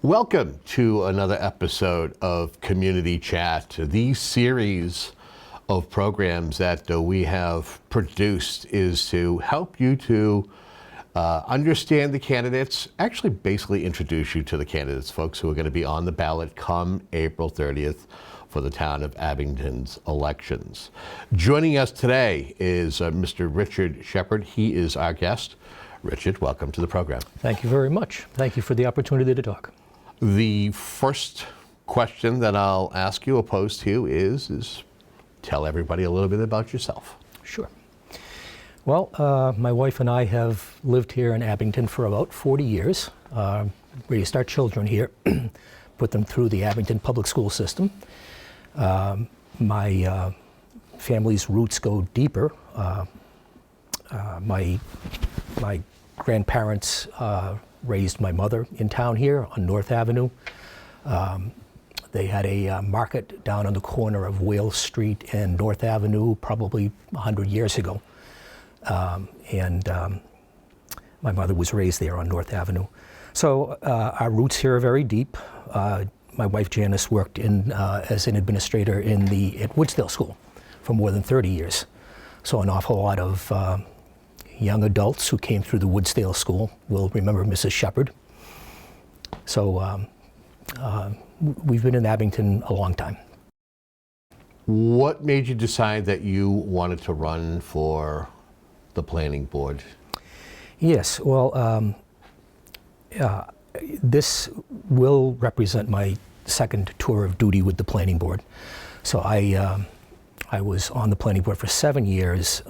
Welcome to another episode of Community Chat, the series of programs that we have produced is to help you to understand the candidates, actually basically introduce you to the candidates, folks who are going to be on the ballot come April 30th for the town of Abington's elections. Joining us today is Mr. Richard Shepard. He is our guest. Richard, welcome to the program. Thank you very much. Thank you for the opportunity to talk. The first question that I'll ask you or pose to you is tell everybody a little bit about yourself. Sure. Well, my wife and I have lived here in Abington for about 40 years. Raised our children here, put them through the Abington public school system. My family's roots go deeper. My grandparents raised my mother in town here on North Avenue. They had a market down on the corner of Wales Street and North Avenue probably 100 years ago. My mother was raised there on North Avenue. So our roots here are very deep. My wife Janice worked as an administrator at Woodsdale School for more than 30 years. So an awful lot of young adults who came through the Woodsdale School will remember Mrs. Shepard. So we've been in Abington a long time. What made you decide that you wanted to run for the planning board? Yes, well, this will represent my second tour of duty with the planning board. So I was on the planning board for 7 years,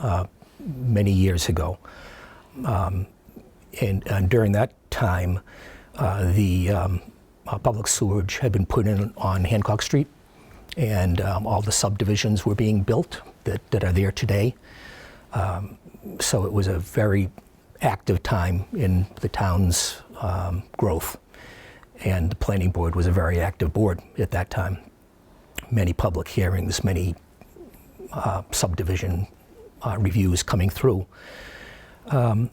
many years ago. And during that time, the public sewage had been put in on Hancock Street, and all the subdivisions were being built that are there today. So it was a very active time in the town's growth, and the planning board was a very active board at that time. Many public hearings, many subdivision reviews coming through. And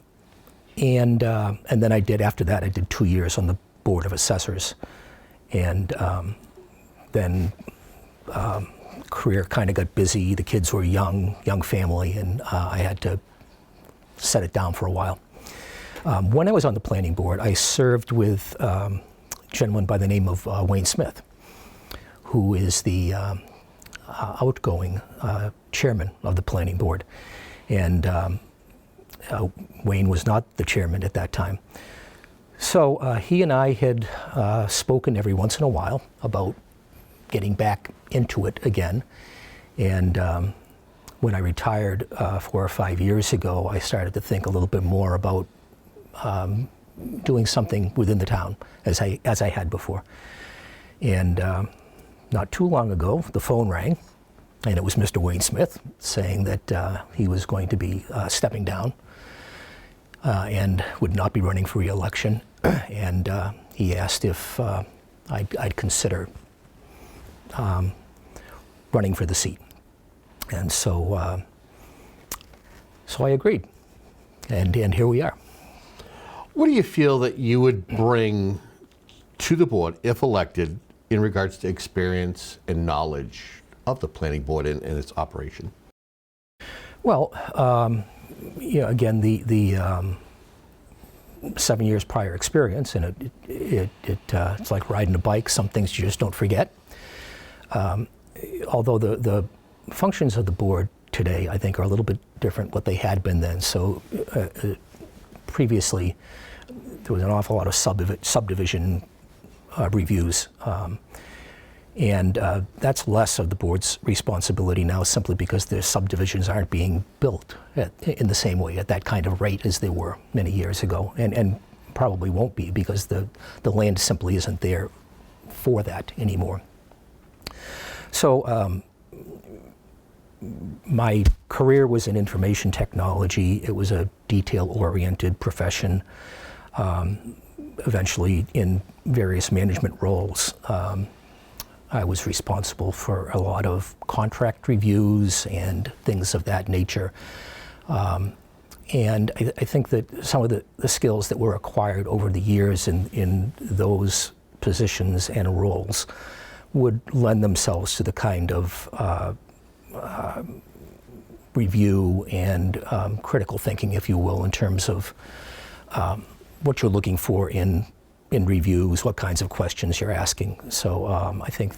then after that, I did 2 years on the Board of Assessors. And then career kind of got busy. The kids were young family, and I had to set it down for a while. When I was on the planning board, I served with a gentleman by the name of Wayne Smith, who is the outgoing chairman of the planning board. And Wayne was not the chairman at that time. So he and I had spoken every once in a while about getting back into it again. And when I retired 4 or 5 years ago, I started to think a little bit more about doing something within the town as I had before. And not too long ago, the phone rang, and it was Mr. Wayne Smith saying that he was going to be stepping down and would not be running for re-election. And he asked if I'd consider running for the seat. And so I agreed, and here we are. What do you feel that you would bring to the board, if elected, in regards to experience and knowledge of the planning board and its operation? Well, again, the 7 years prior experience, and it's like riding a bike. Some things you just don't forget. Although the functions of the board today, I think, are a little bit different what they had been then. So previously, there was an awful lot of subdivision reviews. And that's less of the board's responsibility now, simply because the subdivisions aren't being built in the same way at that kind of rate as they were many years ago, and probably won't be, because the land simply isn't there for that anymore. So my career was in information technology. It was a detail-oriented profession, eventually in various management roles. I was responsible for a lot of contract reviews and things of that nature. And I think that some of the skills that were acquired over the years in those positions and roles would lend themselves to the kind of review and critical thinking, if you will, in terms of what you're looking for in reviews, what kinds of questions you're asking. So I think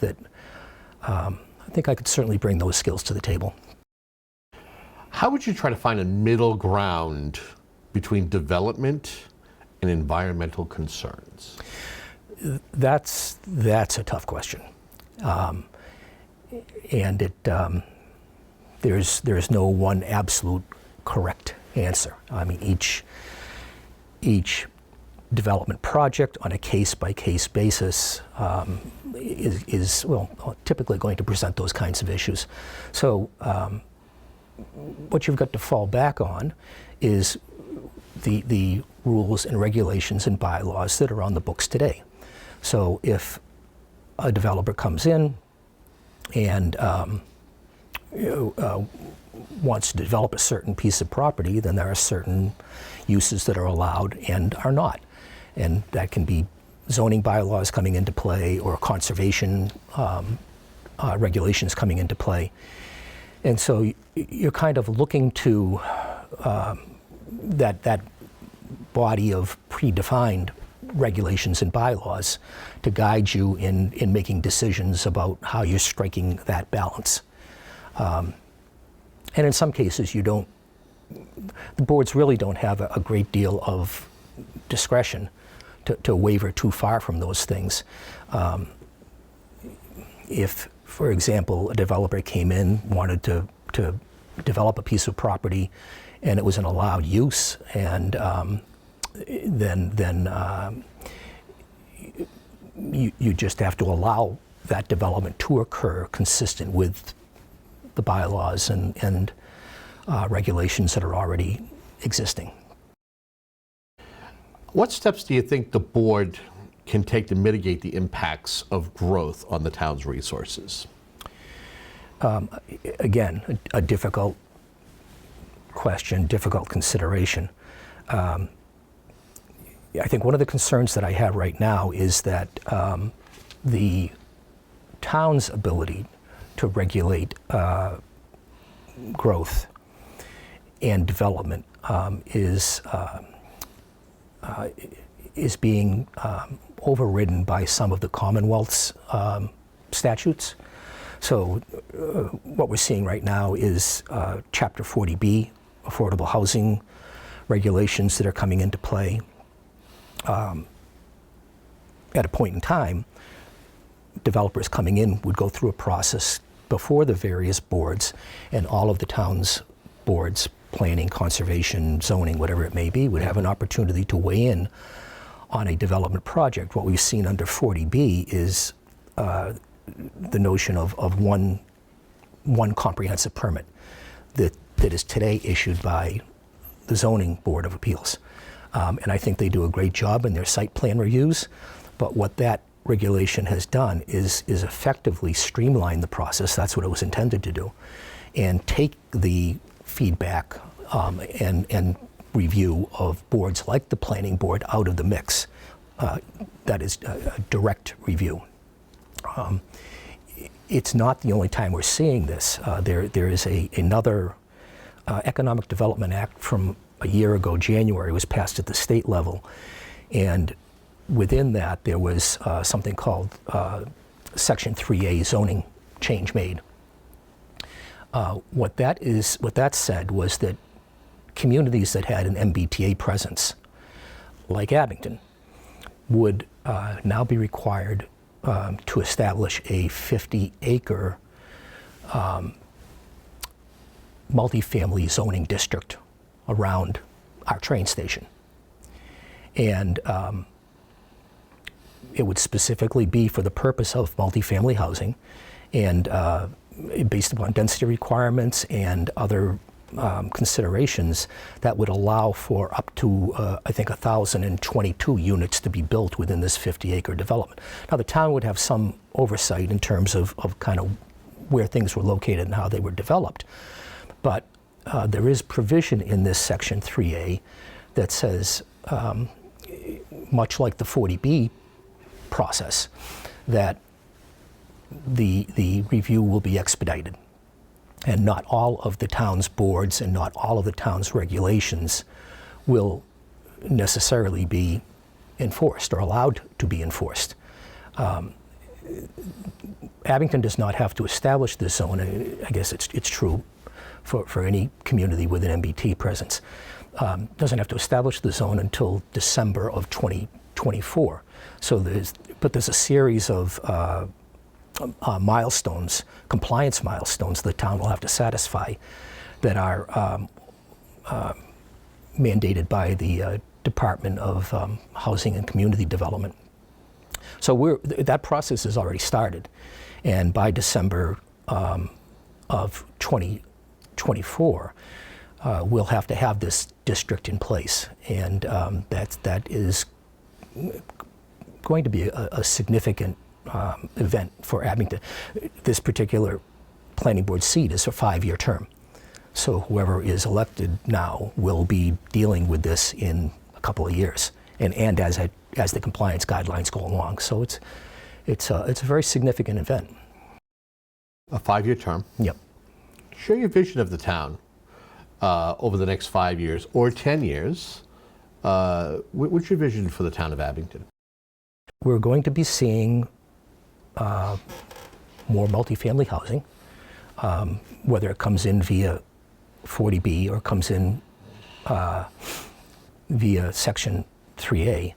I could certainly bring those skills to the table. How would you try to find a middle ground between development and environmental concerns? That's a tough question, and there's no one absolute correct answer. I mean, each development project on a case-by-case basis is typically going to present those kinds of issues. So what you've got to fall back on is the rules and regulations and bylaws that are on the books today. So if a developer comes in and wants to develop a certain piece of property, then there are certain uses that are allowed and are not. And that can be zoning bylaws coming into play or conservation regulations coming into play. And so you're kind of looking to that body of predefined regulations and bylaws to guide you in making decisions about how you're striking that balance. And in some cases, the boards really don't have a great deal of discretion to waver too far from those things. If, for example, a developer came in, wanted to develop a piece of property, and it was an allowed use, and then you just have to allow that development to occur consistent with the bylaws and regulations that are already existing. What steps do you think the board can take to mitigate the impacts of growth on the town's resources? Again, a difficult question, difficult consideration. I think one of the concerns that I have right now is that the town's ability to regulate growth and development is being overridden by some of the Commonwealth's statutes. So what we're seeing right now is Chapter 40B, affordable housing regulations that are coming into play. At a point in time, developers coming in would go through a process before the various boards, and all of the town's boards, planning, conservation, zoning, whatever it may be, would have an opportunity to weigh in on a development project. What we've seen under 40B is the notion of one comprehensive permit that is today issued by the Zoning Board of Appeals. And I think they do a great job in their site plan reviews, but what that regulation has done is effectively streamline the process. That's what it was intended to do, and take the feedback and review of boards like the Planning Board out of the mix. That is a direct review. It's not the only time we're seeing this. There is another Economic Development Act from a year ago, January, was passed at the state level, and within that there was something called Section 3A zoning change made. What that said was that communities that had an MBTA presence, like Abington, would now be required to establish a 50-acre multifamily zoning district around our train station. And it would specifically be for the purpose of multifamily housing, and based upon density requirements and other considerations that would allow for up to, I think, 1,022 units to be built within this 50-acre development. Now, the town would have some oversight in terms of kind of where things were located and how they were developed, but there is provision in this section 3A that says, much like the 40B process, that the review will be expedited. And not all of the town's boards and not all of the town's regulations will necessarily be enforced or allowed to be enforced. Abington does not have to establish this zone. I guess it's true for any community with an MBT presence. Doesn't have to establish the zone until December of 2024. So there's a series of milestones, compliance milestones the town will have to satisfy that are mandated by the Department of Housing and Community Development. So that process has already started, and by December of 2024, we'll have to have this district in place, and that is going to be a significant event for Abington. This particular planning board seat is a 5-year term. So whoever is elected now will be dealing with this in a couple of years, and as the compliance guidelines go along. So it's a very significant event. A 5-year term. Yep. Share your vision of the town over the next 5 years or 10 years. What's your vision for the town of Abington? We're going to be seeing more multifamily housing, whether it comes in via 40B or comes in via Section 3A.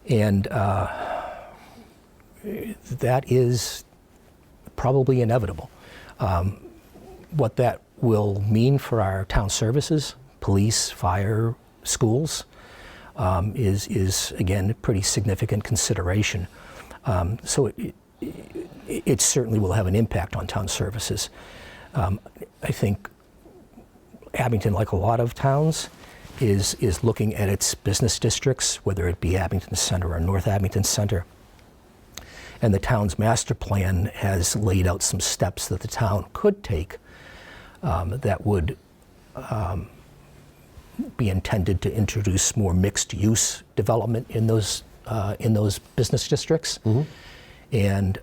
And that is probably inevitable. What that will mean for our town services, police, fire, schools, is again a pretty significant consideration. So it certainly will have an impact on town services. I think Abington, like a lot of towns, is looking at its business districts, whether it be Abington Center or North Abington Center. And the town's master plan has laid out some steps that the town could take that would be intended to introduce more mixed-use development in those business districts. Mm-hmm. And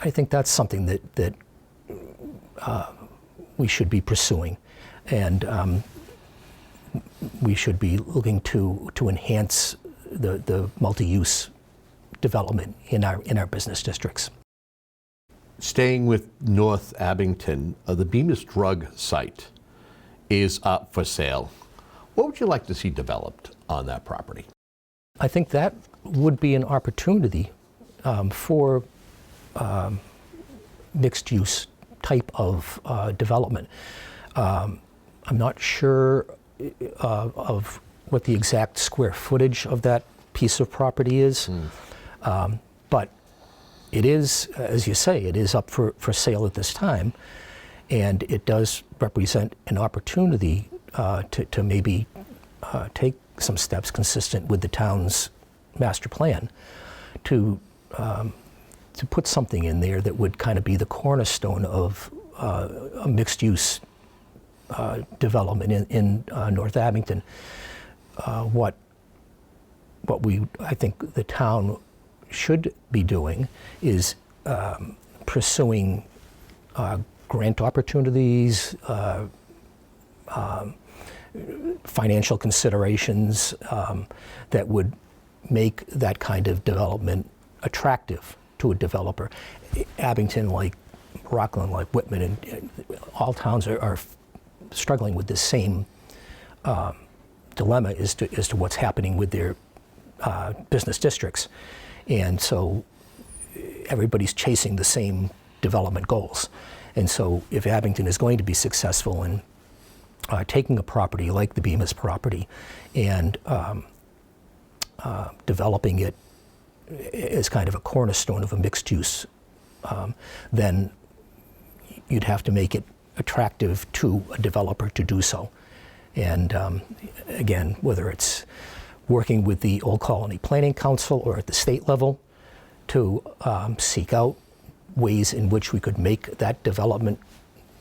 I think that's something that we should be pursuing, and we should be looking to enhance the multi-use development in our business districts. Staying with North Abington, the Bemis drug site is up for sale. What would you like to see developed on that property? I think that would be an opportunity for mixed-use type of development. I'm not sure of what the exact square footage of that piece of property is, but it is, as you say, it is up for sale at this time, and it does represent an opportunity to maybe take some steps consistent with the town's master plan to put something in there that would kind of be the cornerstone of a mixed-use development in North Abington. What I think the town should be doing is pursuing grant opportunities, financial considerations that would make that kind of development attractive to a developer. Abington, like Rockland, like Whitman, and all towns are struggling with this same dilemma as to what's happening with their business districts. And so everybody's chasing the same development goals. And so if Abington is going to be successful in taking a property like the Bemis property and developing it as kind of a cornerstone of a mixed use, then you'd have to make it attractive to a developer to do so. And again, whether it's working with the Old Colony Planning Council or at the state level to seek out ways in which we could make that development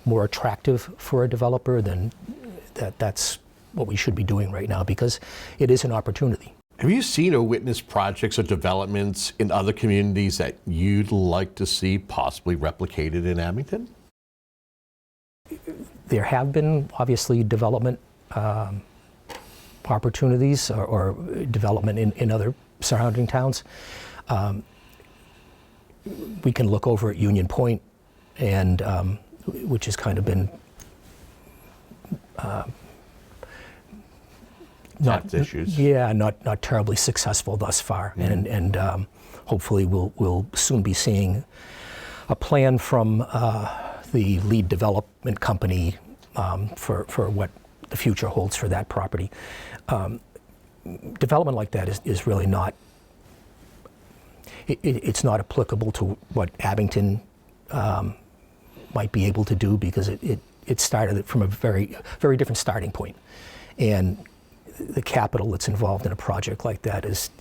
more attractive for a developer, then that's what we should be doing right now, because it is an opportunity. Have you seen or witnessed projects or developments in other communities that you'd like to see possibly replicated in Abington? There have been, obviously, development opportunities or development in other surrounding towns. We can look over at Union Point, and which has kind of been not issues. Yeah, not terribly successful thus far, and hopefully we'll soon be seeing a plan from the lead development company for what the future holds for that property. Development like that is really not. It's not applicable to what Abington might be able to do, because it started from a very different starting point, and the capital that's involved in a project like that is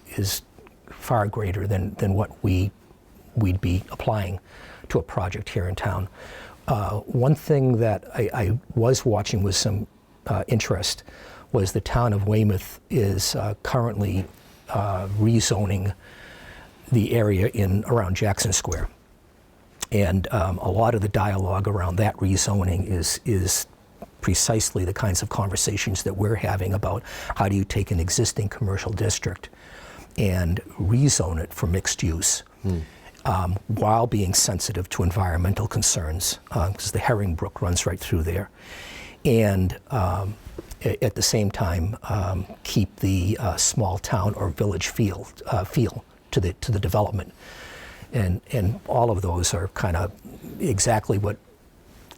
far greater than what we'd be applying to a project here in town. One thing that I was watching with some interest was the town of Weymouth is currently rezoning the area around Jackson Square. And a lot of the dialogue around that rezoning is precisely the kinds of conversations that we're having about how do you take an existing commercial district and rezone it for mixed use, while being sensitive to environmental concerns, because the Herring Brook runs right through there, and at the same time keep the small town or village feel to the development. And all of those are kind of exactly what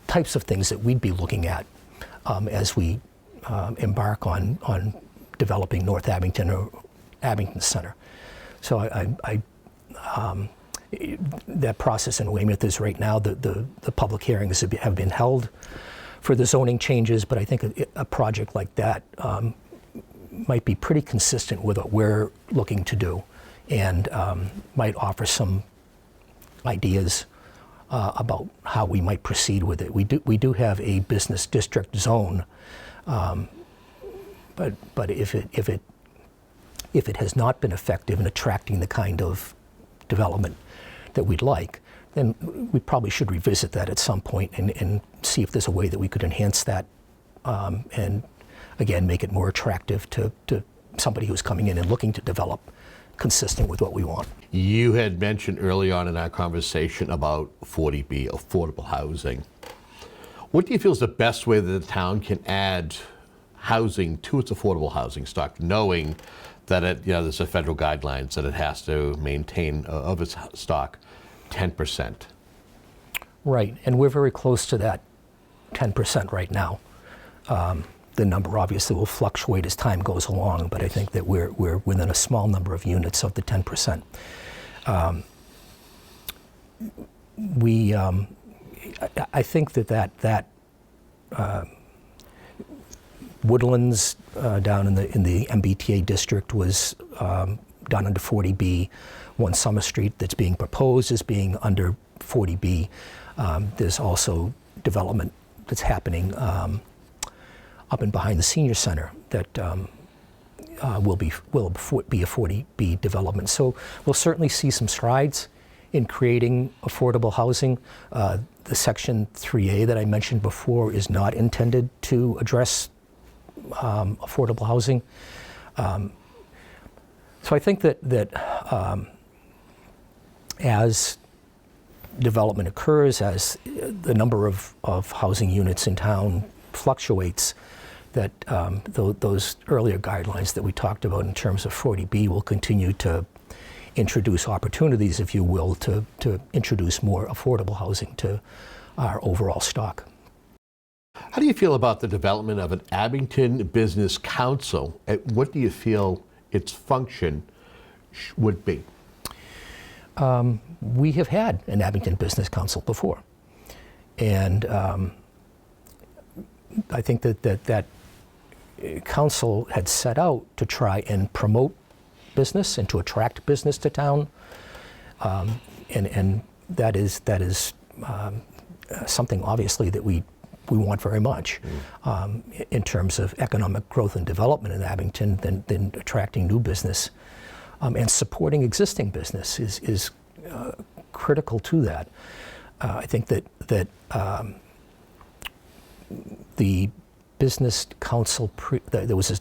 types of things that we'd be looking at as we embark on developing North Abington or Abington Center. So that process in Weymouth is right now, the public hearings have been held for the zoning changes, but I think a project like that might be pretty consistent with what we're looking to do, and might offer some ideas about how we might proceed with it. We do have a business district zone, but if it has not been effective in attracting the kind of development that we'd like, then we probably should revisit that at some point and see if there's a way that we could enhance that, and again make it more attractive to somebody who's coming in and looking to develop consistent with what we want. You had mentioned early on in our conversation about 40B, affordable housing. What do you feel is the best way that the town can add housing to its affordable housing stock, knowing that there's a federal guidelines that it has to maintain of its stock 10%? Right, and we're very close to that 10% right now. The number obviously will fluctuate as time goes along, but I think that we're within a small number of units of the 10%. I think that Woodlands down in the MBTA district was done under 40B. One Summer Street that's being proposed is being under 40B. There's also development that's happening up and behind the senior center that will be a 40B development. So we'll certainly see some strides in creating affordable housing. The Section 3A that I mentioned before is not intended to address affordable housing. So I think that as development occurs, as the number of housing units in town fluctuates, that those earlier guidelines that we talked about in terms of 40B will continue to introduce opportunities, if you will, to introduce more affordable housing to our overall stock. How do you feel about the development of an Abington Business Council? What do you feel its function would be? We have had an Abington Business Council before, and I think that council had set out to try and promote business and to attract business to town, and that is something obviously that we we want very much in terms of economic growth and development in Abington than attracting new business. And supporting existing business is critical to that. I think that the business council that was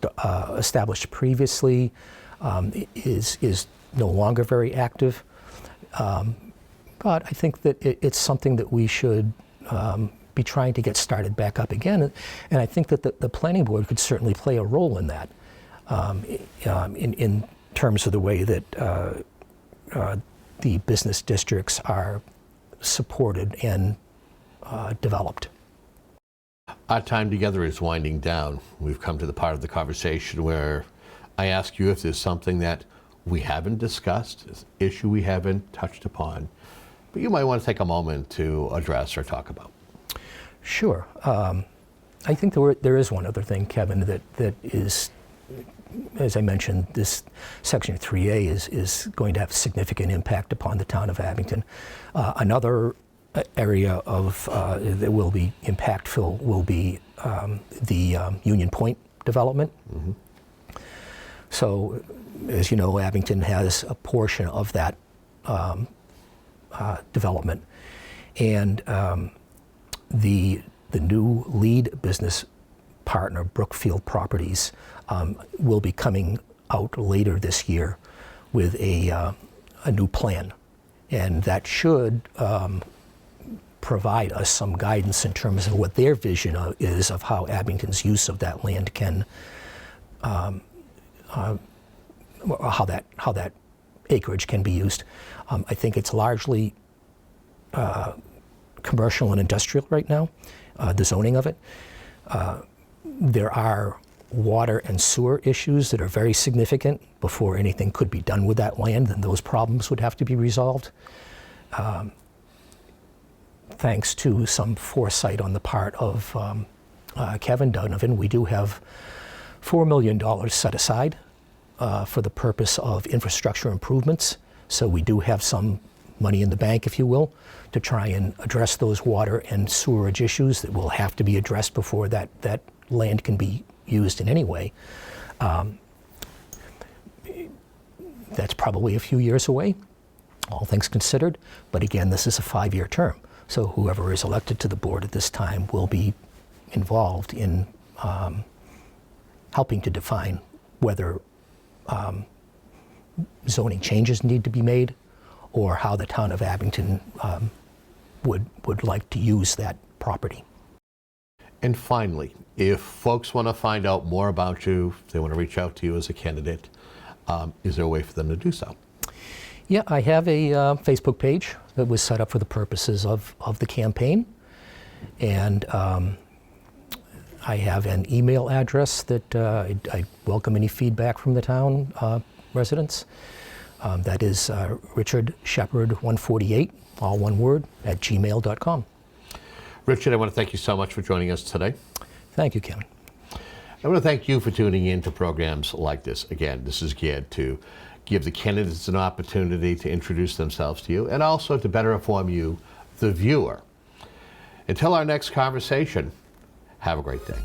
established previously is no longer very active. But I think that it's something that we should be trying to get started back up again. And I think that the planning board could certainly play a role in that, in terms of the way that the business districts are supported and developed. Our time together is winding down. We've come to the part of the conversation where I ask you if there's something that we haven't discussed, an issue we haven't touched upon, but you might want to take a moment to address or talk about. Sure. I think there is one other thing, Kevin, that is, as I mentioned, this Section 3A is going to have significant impact upon the town of Abington. Another area of that will be impactful will be the Union Point development. Mm-hmm. So, as you know, Abington has a portion of that development, and the new lead business partner, Brookfield Properties, will be coming out later this year with a new plan, and that should provide us some guidance in terms of what their vision is of how Abington's use of that land can, how that acreage can be used. I think it's largely commercial and industrial right now, the zoning of it. There are water and sewer issues that are very significant before anything could be done with that land, and those problems would have to be resolved. Thanks to some foresight on the part of Kevin Donovan, we do have $4 million set aside for the purpose of infrastructure improvements. So we do have some money in the bank, if you will, to try and address those water and sewerage issues that will have to be addressed before that land can be used in any way. That's probably a few years away, all things considered. But again, this is a 5-year term. So whoever is elected to the board at this time will be involved in helping to define whether zoning changes need to be made or how the town of Abington would like to use that property. And finally, if folks want to find out more about you, if they want to reach out to you as a candidate, is there a way for them to do so? Yeah, I have a Facebook page that was set up for the purposes of the campaign. And I have an email address that I welcome any feedback from the town residents. That is Richard Shepherd 148, all one word, at gmail.com. Richard, I want to thank you so much for joining us today. Thank you, Kevin. I want to thank you for tuning in to programs like this. Again, this is geared to give the candidates an opportunity to introduce themselves to you and also to better inform you, the viewer. Until our next conversation, have a great day.